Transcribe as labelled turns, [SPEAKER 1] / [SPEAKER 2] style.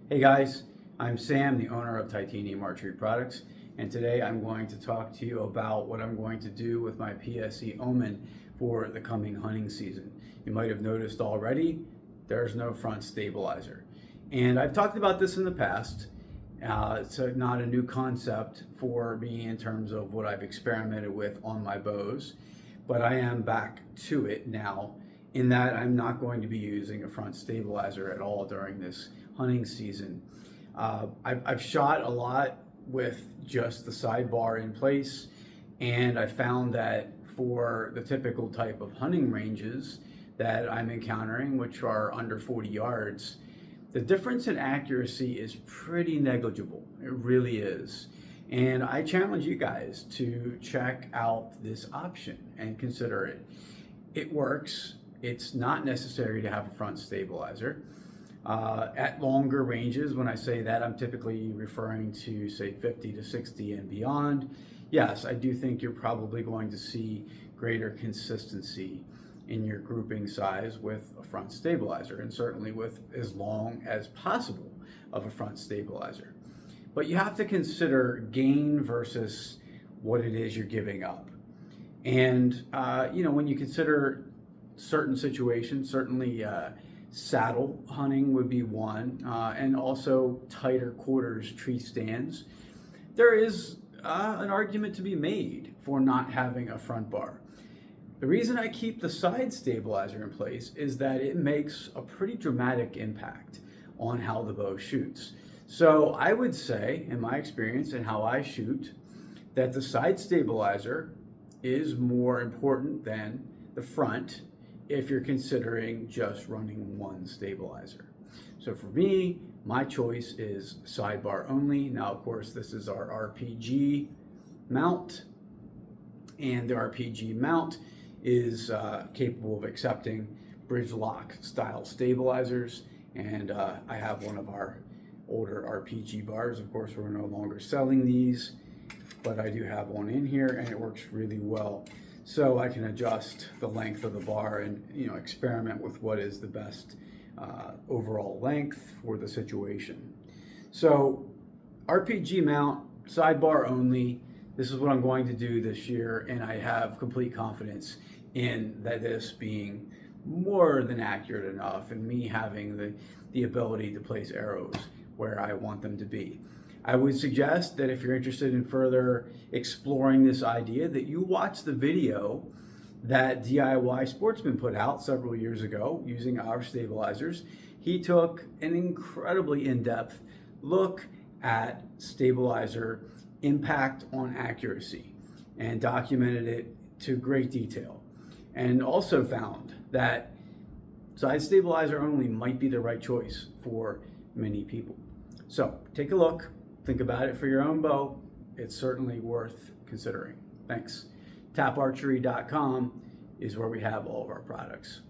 [SPEAKER 1] Hey guys, I'm Sam, the owner of Titanium Archery Products, and today I'm going to talk to you about what I'm going to do with my PSE Omen for the coming hunting season. You might have noticed already, there's no front stabilizer. And I've talked about this in the past. It's not a new concept for me in terms of what I've experimented with on my bows, but I am back to it now in that I'm not going to be using a front stabilizer at all during this hunting season. I've shot a lot with just the sidebar in place, and I found that for the typical type of hunting ranges that I'm encountering, which are under 40 yards, the difference in accuracy is pretty negligible. It really is. And I challenge you guys to check out this option and consider it. It works. It's not necessary to have a front stabilizer. At longer ranges, when I say that, I'm typically referring to, say, 50 to 60 and beyond. Yes, I do think you're probably going to see greater consistency in your grouping size with a front stabilizer, and certainly with as long as possible of a front stabilizer. But you have to consider gain versus what it is you're giving up. And, when you consider certain situations, certainly saddle hunting would be one, and also tighter quarters tree stands. There is an argument to be made for not having a front bar. The reason I keep the side stabilizer in place is that it makes a pretty dramatic impact on how the bow shoots. So I would say, in my experience and how I shoot, that the side stabilizer is more important than the front if you're considering just running one stabilizer. So for me, my choice is sidebar only. Now, of course, this is our RPG mount, and the RPG mount is capable of accepting bridge lock style stabilizers, and I have one of our older RPG bars. Of course, we're no longer selling these, but I do have one in here, and it works really well. So I can adjust the length of the bar and experiment with what is the best overall length for the situation. So RPG mount, sidebar only. This is what I'm going to do this year, and I have complete confidence in that this being more than accurate enough, and me having the ability to place arrows where I want them to be. I would suggest that if you're interested in further exploring this idea, that you watch the video that DIY Sportsman put out several years ago using our stabilizers. He took an incredibly in-depth look at stabilizer impact on accuracy and documented it to great detail, and also found that side stabilizer only might be the right choice for many people. So take a look. Think about it for your own bow. It's certainly worth considering. Thanks. Taparchery.com is where we have all of our products.